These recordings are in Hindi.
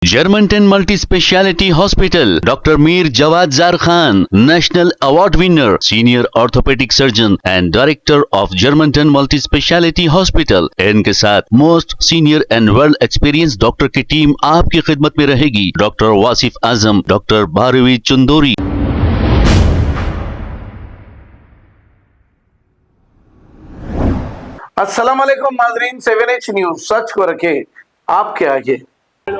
Germanton multi speciality hospital, doctor Mir Jawad Zar Khan, national award winner, senior orthopaedic surgeon and director of Germanton multi speciality hospital. इनके साथ most senior and well experience doctor की टीम आपकी खिदमत में रहेगी। Doctor Wasif Azam, doctor Bharvi Chandori. अस्सलाम वालेकुम नाज़रीन, 7H न्यूज सच को रखे आपके आगे। अब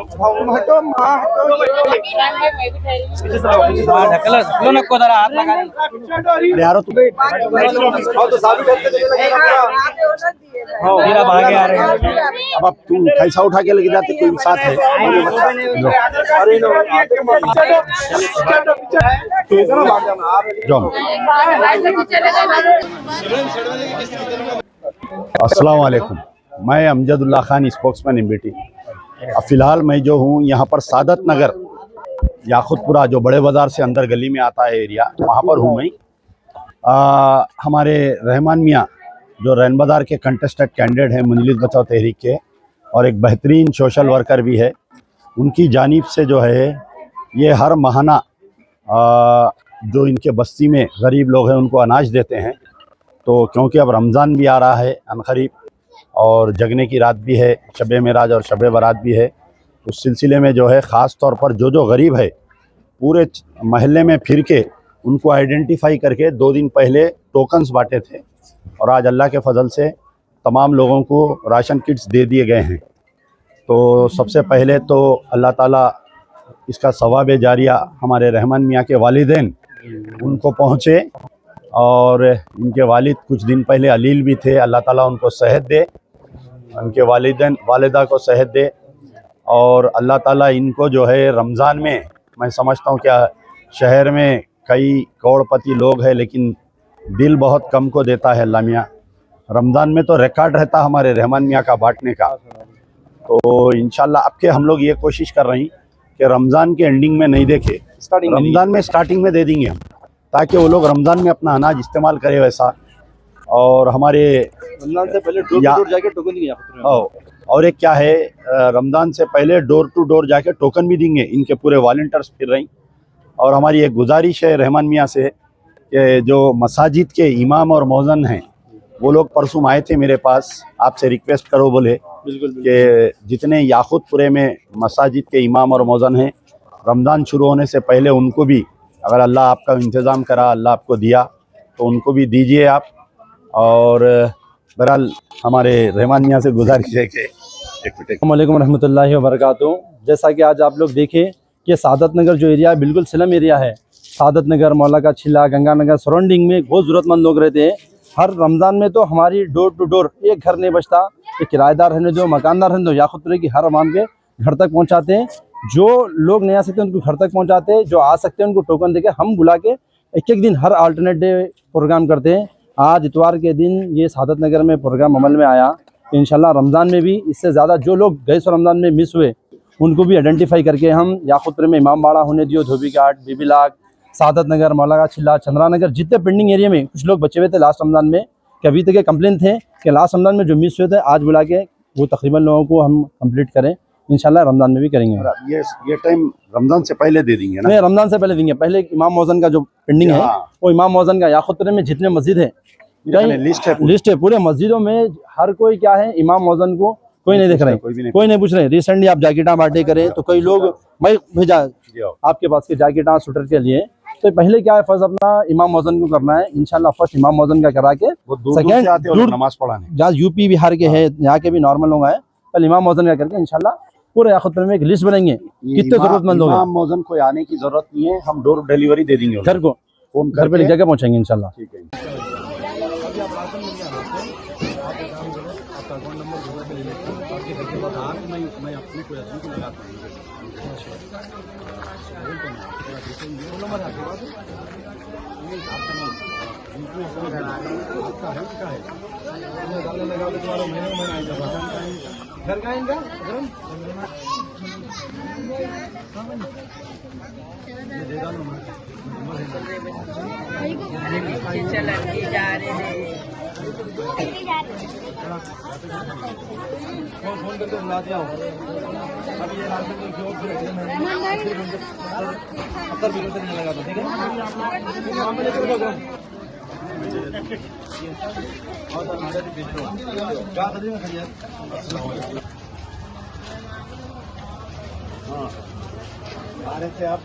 तुम कैसा उठा के लेके जाते, कोई साथ है? अस्सलाम वालेकुम, मैं अमजदुल्ला खान, स्पोक्समैन एमबीटी। अब फिलहाल मैं जो हूँ यहाँ पर सादत नगर याकुतपुरा, जो बड़े बाज़ार से अंदर गली में आता है एरिया, वहाँ पर हूँ मैं। हमारे रहमान मियाँ जो रैन बाज़ार के कंटेस्टेड कैंडिडेट हैं मजलिस बचाओ तहरीक के, और एक बेहतरीन सोशल वर्कर भी है, उनकी जानिब से जो है ये हर माहाना जो इनके बस्ती में गरीब लोग हैं उनको अनाज देते हैं। तो क्योंकि अब रमज़ान भी आ रहा है अनकरीब और जगने की रात भी है, शब मेराज और शब बारात भी है, उस सिलसिले में जो है ख़ास तौर पर जो गरीब है पूरे महल्ले में फिर के उनको आइडेंटिफाई करके 2 दिन पहले टोकन्स बांटे थे, और आज अल्लाह के फजल से तमाम लोगों को राशन किट्स दे दिए गए हैं। तो सबसे पहले तो अल्लाह ताला इसका सवाब जारिया हमारे रहमान मियाँ के वालिदैन उनको पहुँचे, और इनके वालिद कुछ दिन पहले अलील भी थे, अल्लाह ताला उनको सेहत दे, उनके वालिदैन वालिदा को सेहत दे, और अल्लाह ताला इनको जो है रमज़ान में, मैं समझता हूँ क्या शहर में कई करोड़पति लोग हैं लेकिन दिल बहुत कम को देता है अल्लाह मियाँ। रमज़ान में तो रिकॉर्ड रहता हमारे रहमान मियाँ का बांटने का। तो इंशाल्लाह अब के हम लोग ये कोशिश कर रहे हैं कि रमज़ान के एंडिंग में नहीं देखे, रमज़ान में स्टार्टिंग में दे देंगे हम, ताकि वो लोग रमज़ान में अपना अनाज इस्तेमाल करें वैसा। और हमारे रमज़ान से पहले डोर टू डोर जाके टोकन देंगे, और एक क्या है, रमज़ान से पहले डोर टू डोर जाके टोकन भी देंगे, इनके पूरे वॉलंटियर्स फिर रही। और हमारी एक गुजारिश है रहमान मियाँ से कि जो मसाजिद के इमाम और मौज़न हैं वो लोग परसों आए थे मेरे पास, आपसे रिक्वेस्ट करो बोले कि जितने याकुतपुरे में मसाजिद के इमाम और मौज़न हैं, रमज़ान शुरू होने से पहले उनको भी अगर अल्लाह आपका इंतज़ाम करा, अल्लाह आपको दिया, तो उनको भी दीजिए आप। और बहरहाल हमारे रहमान मियाँ से गुजारिश है कि अस्सलाम वालेकुम रहमतुल्लाहि व बरकातुहू। जैसा कि आज आप लोग देखें कि सादत नगर जो एरिया है बिल्कुल स्लम एरिया है। सादत नगर, मौला का छिला, गंगानगर सराउंडिंग में बहुत ज़रूरतमंद लोग रहते हैं। हर रमज़ान में तो हमारी डोर टू डोर एक घर नहीं बचता, कि किराएदार रहने दो, मकानदार रहने दो, याकुतपुरे की हर आवाम के घर तक पहुँचाते हैं। जो लोग नहीं आ सकते उनको घर तक पहुँचाते हैं, जो आ सकते हैं उनको टोकन देके हम बुला के एक दिन हर अल्टरनेट डे प्रोग्राम करते हैं। आज इतवार के दिन ये सादत नगर में प्रोग्राम अमल में आया। इंशाल्लाह रमज़ान में भी इससे ज़्यादा जो लोग गए सो रमज़ान में मिस हुए उनको भी आइडेंटिफाई करके हम याकुतपुरे में इमाम बाड़ा होने दियो, धोबी घाट, बीबी लाग, सादत नगर, मौला का छिला, चंद्रा नगर, जितने पेंडिंग एरिया में कुछ लोग बचे हुए थे लास्ट रमज़ान में, कि अभी तक ये कंप्लेन थे कि लास्ट रमज़ान में जो मिस हुए थे, आज बुला के वो तकरीबन लोगों को हम कंप्लीट करें। इंशाल्लाह रमज़ान में भी करेंगे। ये टाइम रमज़ान से पहले दे देंगे ना? नहीं, रमज़ान से पहले देंगे। पहले इमाम मौज़न का जो पेंडिंग है वो इमाम मौज़न का याकुतपुरे में जितने मस्जिद है, लिस्ट है पूरे मस्जिदों में, हर कोई क्या है इमाम मौज़न को कोई नहीं देख रहे, कोई नहीं पूछ रहे। रिसेंटली आप जैकेटा बांटे करें तो कई लोग मैं भेजा आपके पास के जैकेटा स्वेटर के लिए, तो पहले क्या है फर्स्ट अपना इमाम मौज़न को करना है। इंशाल्लाह फर्स्ट इमाम मौज़न का करा के सेकंड दूर नमाज पढ़ाने, जहाँ यूपी बिहार के हैं, यहाँ के भी नॉर्मल लोग आए, पहले इमाम मौज़न का करके इंशाल्लाह पूरे याकुतपुरे में एक लिस्ट बनाएंगे कितने जरूरतमंद लोग हैं। इमाम मौज़न को आने की जरूरत नहीं है, हम डोर डिलीवरी दे देंगे, घर को फोन घर पे ले जाके पहुँचेंगे इंशाल्लाह। ठीक है। घर का इनका फोन करके बुला दिया हो अब ये रात में जो सत्तर बिलो से नहीं लगा तो ठीक है वहाँ पे लेकर जाओ और तो हमारे भी बेच दो क्या सब्जी में खड़ी है हाँ आ रहे थे आप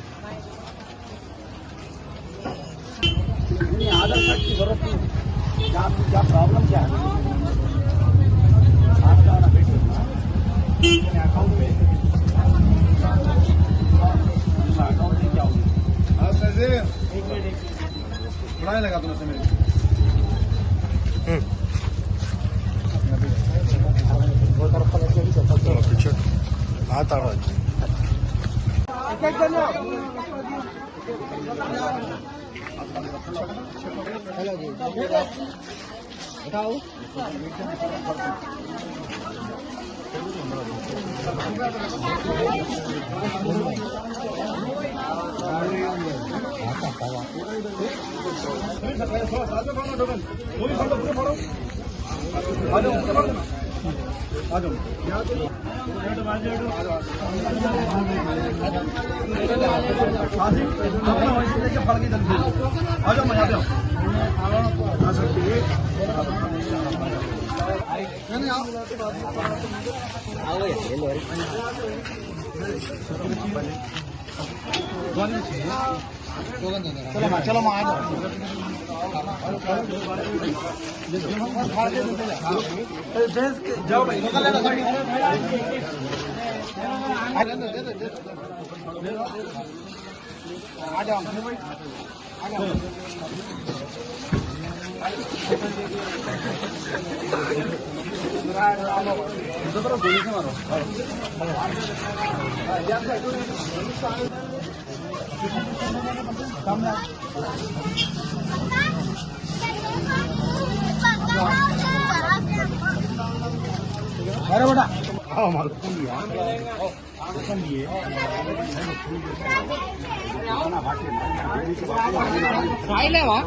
आधार कार्ड की जरूरत नहीं क्या प्रॉब्लम क्या है आपका अकाउंट में अकाउंट में क्या होगा एक मिनट बुलाने लगा तुमसे मेरे हाथ आ रहा बताओ चलो मैं आ जाओ भाई आ जाओ अरे बेटा आओ मारो फाइल है वहाँ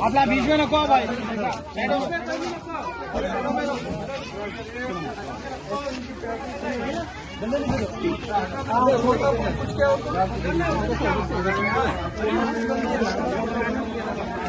अपना बीच में रखो भाई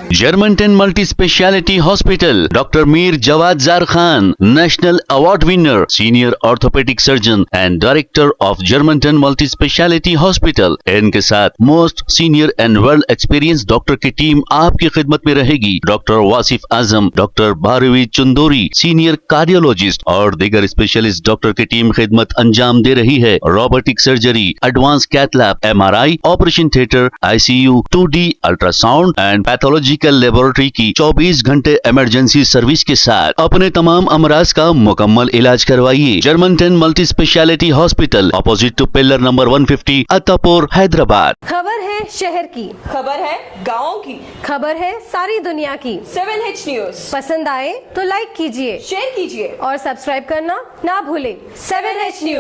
Germantown Multi Speciality Hospital, Dr. Mir Jawad Zar Khan, National Award winner, Senior Orthopedic Surgeon and Director of Germantown Multi Speciality Hospital. इनके साथ most senior and world experience doctor की टीम आपकी खिदमत में रहेगी। Doctor Wasif Azam, doctor Bharvi Chandori, senior cardiologist और दीगर स्पेशलिस्ट डॉक्टर की टीम खिदमत अंजाम दे रही है। Robotic surgery, advance cath lab, MRI, operation theatre, ICU, 2D ultrasound and pathological laboratory की 24 घंटे इमरजेंसी सर्विस के साथ अपने तमाम अमराज का मुकम्मल इलाज करवाइए। Germanton multi speciality hospital, opposite to pillar number 150, Attapur, Hyderabad. खबर है शहर की, खबर है गाँव की, खबर है सारी दुनिया की। 7H न्यूज पसंद आए तो लाइक कीजिए, शेयर कीजिए और सब्सक्राइब करना ना भूले। 7H news.